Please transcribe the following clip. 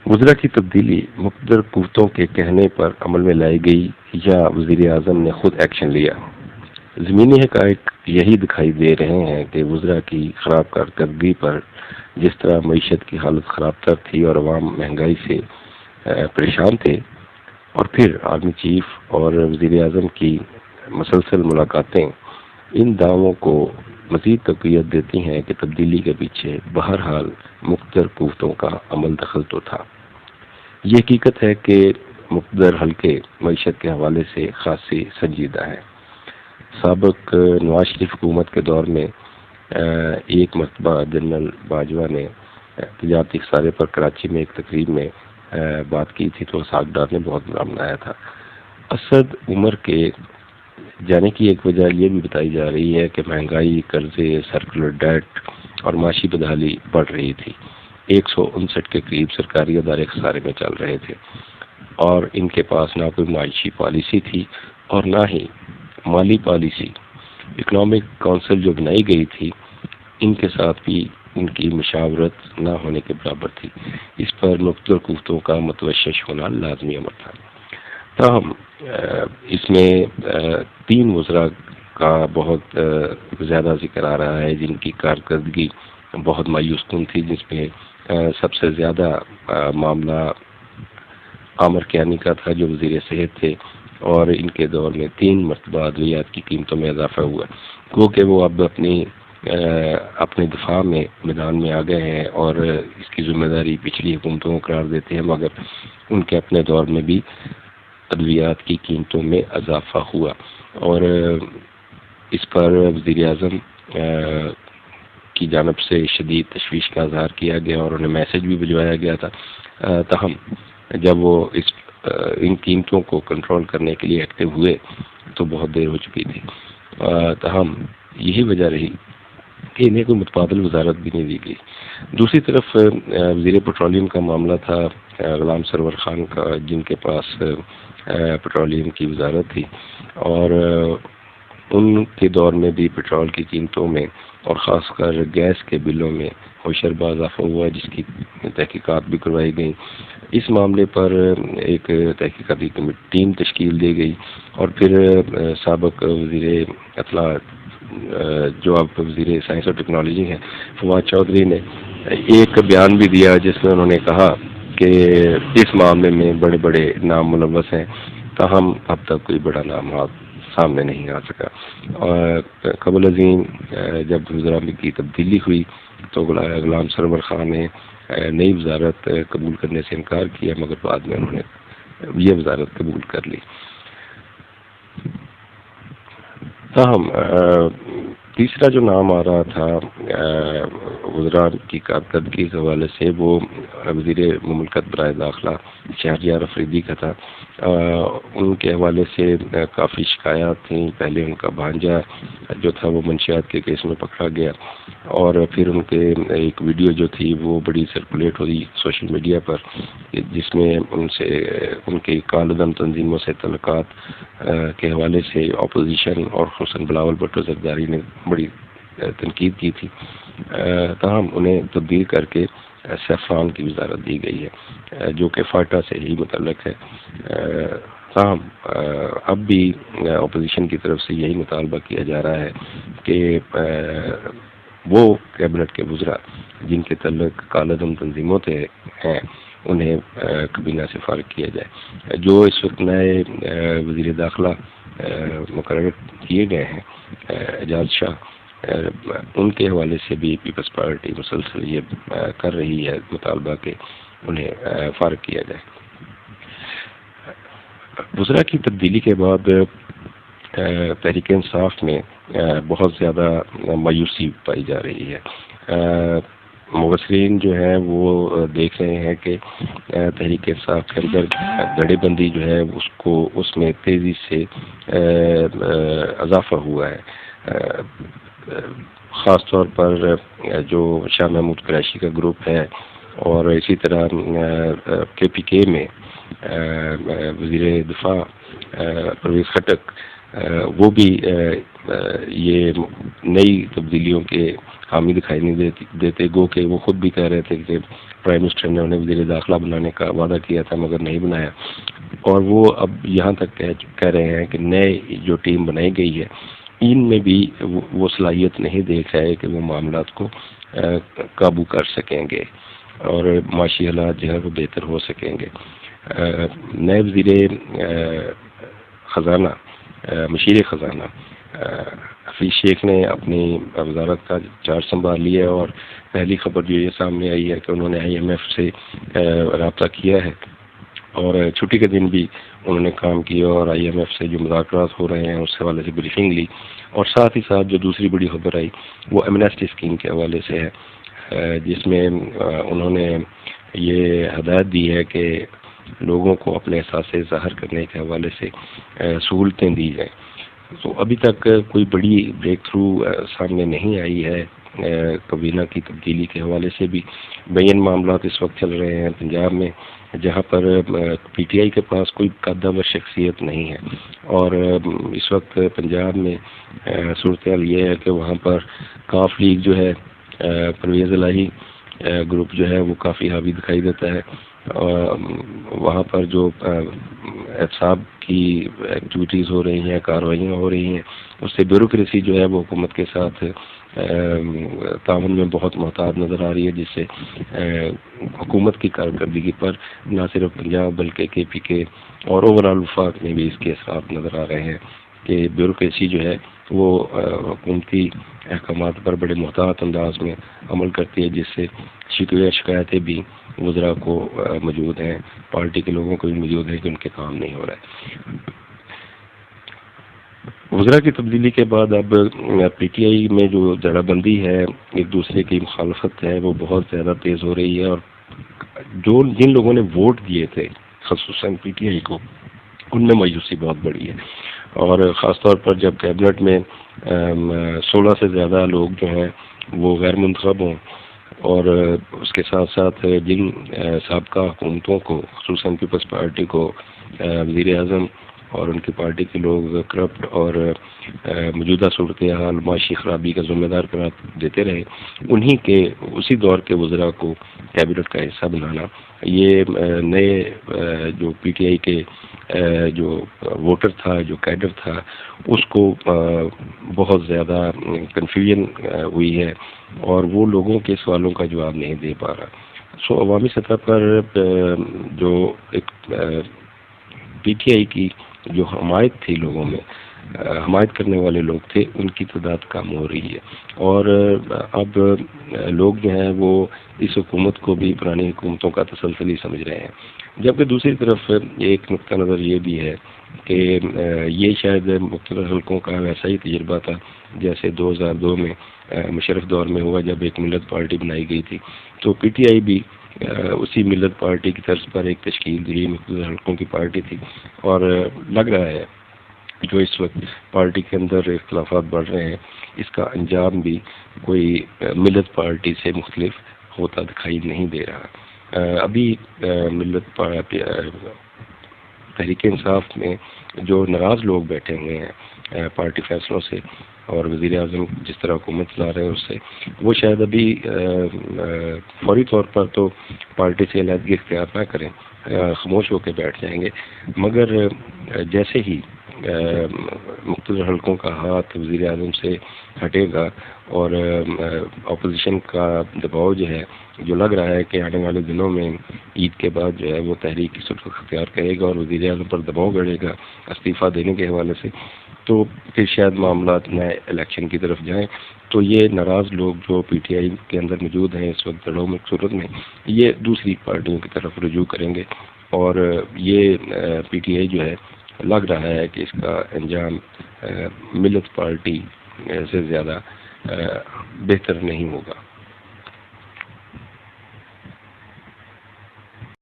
وزراء کی تبدیلی مقتدر قوتوں کے کہنے پر عمل میں لائی گئی یا وزیر اعظم نے خود ایکشن لیا؟ زمینی حقائق یہی دکھائی دے رہے ہیں کہ وزراء کی خراب کارکردگی پر جس طرح معیشت کی حالت خراب تر تھی اور عوام مہنگائی سے پریشان تھے، اور پھر آرمی چیف اور وزیر اعظم کی مسلسل ملاقاتیں ان دعووں کو مزید تقویت دیتی ہیں کہ تبدیلی کے پیچھے بہرحال مقتدر قوتوں کا عمل دخل تو تھا۔ یہ حقیقت ہے کہ مقتدر حلقے معیشت کے حوالے سے خاصی سنجیدہ ہے۔ سابق نواز شریف حکومت کے دور میں ایک مرتبہ جنرل باجوہ نے تجارتی خسارے پر کراچی میں ایک تقریب میں بات کی تھی تو ساکڈار نے بہت برا منایا تھا۔ اسد عمر کے جانے کی ایک وجہ یہ بھی بتائی جا رہی ہے کہ مہنگائی، قرضے، سرکولر ڈیٹ اور معاشی بدحالی بڑھ رہی تھی۔ 159 کے قریب سرکاری ادارے خسارے میں چل رہے تھے اور ان کے پاس نہ کوئی معاشی پالیسی تھی اور نہ ہی مالی پالیسی۔ اکنامک کونسل جو بنائی گئی تھی ان کے ساتھ بھی ان کی مشاورت نہ ہونے کے برابر تھی۔ اس پر مقتدر قوتوں کا متوشش ہونا لازمی امر تھا۔ تاہم اس میں 3 وزراء کا بہت زیادہ ذکر آ رہا ہے جن کی کارکردگی بہت مایوس کن تھی، جس میں سب سے زیادہ معاملہ عامر کیانی کا تھا جو وزیر صحت تھے، اور ان کے دور میں 3 مرتبہ ادویات کی قیمتوں میں اضافہ ہوا، گو کہ وہ اب اپنے دفاع میں میدان میں آ گئے ہیں اور اس کی ذمہ داری پچھلی حکومتوں کو قرار دیتے ہیں، مگر ان کے اپنے دور میں بھی ادویات کی قیمتوں میں اضافہ ہوا، اور اس پر وزیر اعظم کی جانب سے شدید تشویش کا اظہار کیا گیا اور انہیں میسج بھی بھجوایا گیا تھا۔ تاہم جب وہ ان قیمتوں کو کنٹرول کرنے کے لیے ایکٹیو ہوئے تو بہت دیر ہو چکی تھی۔ تاہم یہی وجہ رہی کہ انہیں کوئی متبادل وزارت بھی نہیں دی گئی۔ دوسری طرف وزیر پیٹرولیم کا معاملہ تھا غلام سرور خان کا، جن کے پاس پیٹرولیم کی وزارت تھی، اور ان کے دور میں بھی پیٹرول کی قیمتوں میں اور خاص کر گیس کے بلوں میں ہوشربہ اضافہ ہوا، جس کی تحقیقات بھی کروائی گئیں۔ اس معاملے پر ایک تحقیقاتی ٹیم تشکیل دی گئی، اور پھر سابق وزیر اطلاع جو اب وزیر سائنس اور ٹیکنالوجی ہیں فواد چودھری نے ایک بیان بھی دیا جس میں انہوں نے کہا کہ اس معاملے میں بڑے بڑے نام ملوث ہیں، تاہم اب تک کوئی بڑا نام سامنے نہیں آ سکا۔ اور قبل ازیں جب وزراء کی تبدیلی ہوئی تو غلام سرور خان نے نئی وزارت قبول کرنے سے انکار کیا، مگر بعد میں انہوں نے یہ وزارت قبول کر لی۔ تاہم تیسرا جو نام آ رہا تھا وزراء کی کارکردگی کے حوالے سے وہ وزیر مملکت برائے داخلہ شہریار افریدی کا تھا۔ ان کے حوالے سے کافی شکایات تھیں۔ پہلے ان کا بھانجا جو تھا وہ منشیات کے کیس میں پکڑا گیا، اور پھر ان کے ایک ویڈیو جو تھی وہ بڑی سرکولیٹ ہوئی سوشل میڈیا پر، جس میں ان کے کالعدم تنظیموں سے تعلقات کے حوالے سے اپوزیشن اور حسن بلاول بھٹو زرداری نے بڑی تنقید کی تھی۔ تاہم انہیں تبدیل کر کے سیفران کی وزارت دی گئی ہے جو کہ فاٹا سے ہی متعلق ہے۔ تاہم اب بھی اپوزیشن کی طرف سے یہی مطالبہ کیا جا رہا ہے کہ وہ کیبنٹ کے وزراء جن کے تعلق کالعدم تنظیموں سے ہیں انہیں کابینہ سے فارغ کیا جائے۔ جو اس وقت نئے وزیر داخلہ مقرر کیے گئے ہیں اعجاز شاہ، ان کے حوالے سے بھی پیپلز پارٹی مسلسل یہ کر رہی ہے مطالبہ کہ انہیں فارغ کیا جائے۔ وزراء کی تبدیلی کے بعد تحریک انصاف میں بہت زیادہ مایوسی پائی جا رہی ہے۔ مبصرین جو ہیں وہ دیکھ رہے ہیں کہ تحریک انصاف کے اندر دھڑے بندی جو ہے اس میں تیزی سے اضافہ ہوا ہے۔ خاص طور پر جو شاہ محمود قریشی کا گروپ ہے، اور اسی طرح کے پی کے میں وزیر دفاع پرویز خٹک وہ بھی یہ نئی تبدیلیوں کے حامی دکھائی نہیں دیتے، گو کہ وہ خود بھی کہہ رہے تھے کہ پرائم منسٹر نے انہیں وزیر داخلہ بنانے کا وعدہ کیا تھا مگر نہیں بنایا، اور وہ اب یہاں تک کہہ رہے ہیں کہ نئے جو ٹیم بنائی گئی ہے ان میں بھی وہ صلاحیت نہیں دیکھ رہے کہ وہ معاملات کو قابو کر سکیں گے اور معاشی حالات جو ہے وہ بہتر ہو سکیں گے۔ نئے وزیر خزانہ مشیر خزانہ حفیظ شیخ نے اپنی وزارت کا چارج سنبھال لیا ہے، اور پہلی خبر جو یہ سامنے آئی ہے کہ انہوں نے IMF سے رابطہ کیا ہے اور چھٹی کے دن بھی انہوں نے کام کیا اور IMF سے جو مذاکرات ہو رہے ہیں اس حوالے سے بریفنگ لی، اور ساتھ ہی ساتھ جو دوسری بڑی خبر آئی وہ ایمنسٹی اسکیم کے حوالے سے ہے، جس میں انہوں نے یہ ہدایت دی ہے کہ لوگوں کو اپنے احساسات ظاہر کرنے کے حوالے سے سہولتیں دی جائیں۔ تو ابھی تک کوئی بڑی بریک تھرو سامنے نہیں آئی ہے کابینہ کی تبدیلی کے حوالے سے بھی۔ بین معاملات اس وقت چل رہے ہیں پنجاب میں، جہاں پر PTI کے پاس کوئی قدر شخصیت نہیں ہے، اور اس وقت پنجاب میں صورتحال یہ ہے کہ وہاں پر کاف لیگ جو ہے پرویز الہی گروپ جو ہے وہ کافی حاوی دکھائی دیتا ہے، وہاں پر جو احتساب کی ایکٹیویٹیز ہو رہی ہیں، کارروائیاں ہو رہی ہیں، اس سے بیوروکریسی جو ہے وہ حکومت کے ساتھ تعاون میں بہت محتاط نظر آ رہی ہے، جس سے حکومت کی کارکردگی پر نہ صرف پنجاب بلکہ KPK اور اوورآل وفاق میں بھی اس کے اثرات نظر آ رہے ہیں کہ بیوروکریسی جو ہے وہ حکومتی احکامات پر بڑے محتاط انداز میں عمل کرتی ہے، جس سے شکایتیں بھی وزراء کو موجود ہیں، پارٹی کے لوگوں کو بھی موجود ہے کہ ان کے کام نہیں ہو رہا ہے۔ وزراء کی تبدیلی کے بعد اب PTI میں جو جڑا بندی ہے، ایک دوسرے کی مخالفت ہے، وہ بہت زیادہ تیز ہو رہی ہے، اور جن لوگوں نے ووٹ دیے تھے خصوصاً PTI کو، ان میں مایوسی بہت بڑی ہے، اور خاص طور پر جب کیبنٹ میں 16 سے زیادہ لوگ جو ہیں وہ غیر منتخب ہوں، اور اس کے ساتھ ساتھ جن سابقہ حکومتوں کو خصوصاً پیپلز پارٹی کو وزیر اعظم اور ان کی پارٹی کے لوگ کرپٹ اور موجودہ صورتحال معاشی خرابی کا ذمہ دار قرار دیتے رہے، انہی کے اسی دور کے وزراء کو کیبنٹ کا حصہ بنانا، یہ نئے جو PTI کے جو ووٹر تھا، جو کیڈر تھا، اس کو بہت زیادہ کنفیوژن ہوئی ہے، اور وہ لوگوں کے سوالوں کا جواب نہیں دے پا رہا۔ سو عوامی سطح پر جو ایک PTI کی جو حمایت تھی لوگوں میں، حمایت کرنے والے لوگ تھے، ان کی تعداد کم ہو رہی ہے، اور اب لوگ جو ہیں وہ اس حکومت کو بھی پرانی حکومتوں کا تسلسل ہی سمجھ رہے ہیں، جبکہ دوسری طرف ایک نقطہ نظر یہ بھی ہے کہ یہ شاید مختلف حلقوں کا ویسا ہی تجربہ تھا جیسے 2002 میں مشرف دور میں ہوا جب ایک ملت پارٹی بنائی گئی تھی، تو PTI بھی اسی ملت پارٹی کی طرز پر ایک تشکیل دی مختلف حلقوں کی پارٹی تھی، اور لگ رہا ہے جو اس وقت پارٹی کے اندر اختلافات بڑھ رہے ہیں، اس کا انجام بھی کوئی ملت پارٹی سے مختلف ہوتا دکھائی نہیں دے رہا۔ ابھی ملت تحریک انصاف میں جو ناراض لوگ بیٹھے ہوئے ہیں پارٹی فیصلوں سے اور وزیر اعظم جس طرح حکومت چلا رہے ہیں اس سے، وہ شاید ابھی فوری طور پر تو پارٹی سے علیحدگی اختیار نہ کریں، خاموش ہو کے بیٹھ جائیں گے، مگر جیسے ہی مختلف حلقوں کا ہاتھ وزیر اعظم سے ہٹے گا اور اپوزیشن کا دباؤ جو ہے، جو لگ رہا ہے کہ آنے والے دنوں میں عید کے بعد جو ہے وہ تحریک کی صورت اختیار کرے گا اور وزیر اعظم پر دباؤ بڑھے گا استعفیٰ دینے کے حوالے سے، تو پھر شاید معاملات نئے الیکشن کی طرف جائیں، تو یہ ناراض لوگ جو PTI کے اندر موجود ہیں اس وقت جڑوں میں صورت میں، یہ دوسری پارٹیوں کی طرف رجوع کریں گے، اور یہ PTI جو ہے لگ رہا ہے کہ اس کا انجام ملت پارٹی سے زیادہ بہتر نہیں ہوگا۔